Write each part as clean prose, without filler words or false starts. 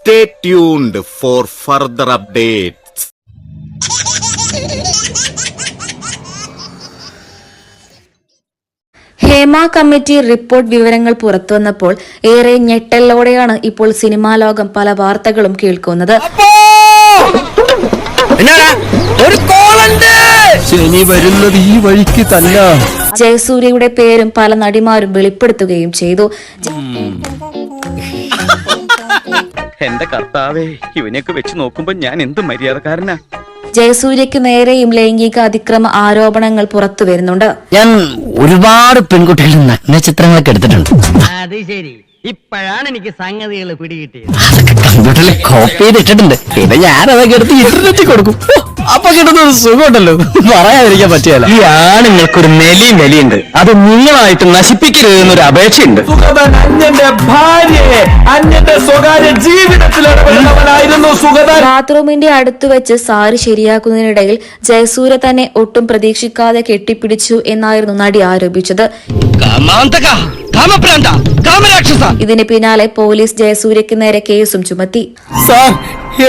Stay tuned for further updates. Hema committee report വിവരങ്ങൾ പുറത്തുവന്നപ്പോൾ ഏറെ ഞെട്ടലോടെയാണ് ഇപ്പോൾ സിനിമാ ലോകം പല വാർത്തകളും കേൾക്കുന്നത്. ശനി വരുന്നത് ഈ വഴിക്ക് തന്നെ. ജയസൂര്യയുടെ പേരും പല നടിമാരും വെളിപ്പെടുത്തുകയും ചെയ്തു. എന്റെ കർത്താവേ, ഇവനെയൊക്കെ വെച്ച് നോക്കുമ്പോ ഞാൻ എന്ത് മര്യാദക്കാരനാ. ജയസൂര്യക്ക് നേരെയും ലൈംഗിക അതിക്രമ ആരോപണങ്ങൾ പുറത്തു വരുന്നുണ്ട്. ഞാൻ ഒരുപാട് പെൺകുട്ടികളുടെ നഗ്നചിത്രങ്ങളൊക്കെ എടുത്തിട്ടുണ്ട്. അത് ശരി, ഇപ്പോഴാണ് എനിക്ക് സംഗതികൾ പിടികിട്ടിയത്. അതൊക്കെ കമ്പ്യൂട്ടറിൽ കോപ്പി ചെയ്തിട്ടുണ്ട്. പിന്നെ ഞാൻ അതൊക്കെ എടുത്ത് ഇന്റർനെറ്റിൽ കൊടുക്കും. അപ്പൊ കിട്ടുന്ന ഒരു സുഖമുണ്ടല്ലോ, പറയാതിരിക്കാൻ പറ്റിയല്ല. ഈ ആണുങ്ങൾക്കൊരു നെലിയുണ്ട്, അത് നിങ്ങളായിട്ട് നശിപ്പിക്കരുത് എന്നൊരു അപേക്ഷയുണ്ട്. അന്യന്റെ ഭാര്യയെ അന്യന്റെ സ്വകാര്യ ജീവിതത്തിലായിരുന്നു സുഗതൻ. ബാത്റൂമിന്റെ അടുത്ത് വെച്ച് സാരി ശരിയാക്കുന്നതിനിടയിൽ ജയസൂര്യ തന്നെ ഒട്ടും പ്രതീക്ഷിക്കാതെ കെട്ടിപ്പിടിച്ചു എന്നായിരുന്നു നടി ആരോപിച്ചത്. ഇതിന് പിന്നാലെ പോലീസ് ജയസൂര്യക്ക് നേരെ കേസും ചുമത്തി. സാർ,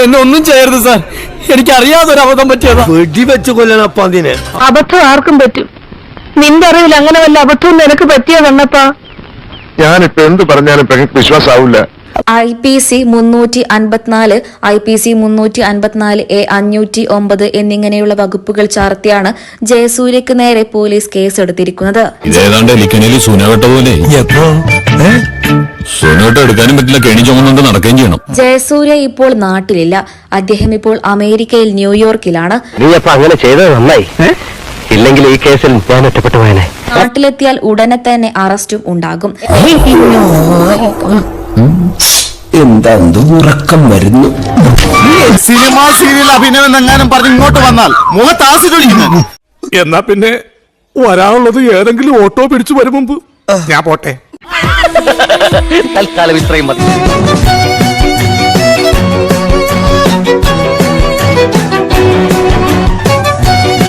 എന്നെ ഒന്നും ചെയ്യരുത് സാർ, എനിക്കറിയാതൊരു അബദ്ധം പറ്റിയതാ. വെടിവെച്ച് കൊല്ലണപ്പാ അതിനെ. അബദ്ധം ആർക്കും പറ്റും. നിന്റെ അറിവിൽ അങ്ങനെ വല്ല അബദ്ധവും നിനക്ക് പറ്റിയതെന്നപ്പാ. ഞാനിപ്പോ എന്ത് പറഞ്ഞാലും വിശ്വാസാവൂല. IPC 354, IPC 354A 509 എന്നിങ്ങനെയുള്ള വകുപ്പുകൾ ചാർത്തിയാണ് ജയസൂര്യക്ക് നേരെ പോലീസ് കേസെടുത്തിരിക്കുന്നത്. ഇതേതാണ്ട് എലിക്കണിയിൽ സൂനവട്ട പോലെ സൂനവട്ട എടുക്കാനും പറ്റില്ല, കെണി ചുമന്നുകൊണ്ട് നടക്കുകയും ചെയ്യണം. ജയസൂര്യ ഇപ്പോൾ നാട്ടിലില്ല. അദ്ദേഹം ഇപ്പോൾ അമേരിക്കയിൽ ന്യൂയോർക്കിലാണ്. നീ അപ്പൊ അങ്ങനെ ചെയ്തത് നന്നായി, ഇല്ലെങ്കിൽ ഈ കേസിൽ ഞാൻ ഒറ്റപ്പെട്ടു പോയനെ. നാട്ടിലെത്തിയാൽ ഉടനെ തന്നെ അറസ്റ്റും ഉണ്ടാകും. എന്താ ഉറക്കം വരുന്നു. സിനിമ സീരിയൽ അഭിനയം എങ്ങാനും പറഞ്ഞ് ഇങ്ങോട്ട് വന്നാൽ മുഖത്ത് ആസിഡ് ഒഴിക്കുന്നത്. എന്നാ പിന്നെ വരാനുള്ളത് ഏതെങ്കിലും ഓട്ടോ പിടിച്ചു വരും മുമ്പ് ഞാൻ പോട്ടെ. തൽക്കാലം ഇത്രയും മതി.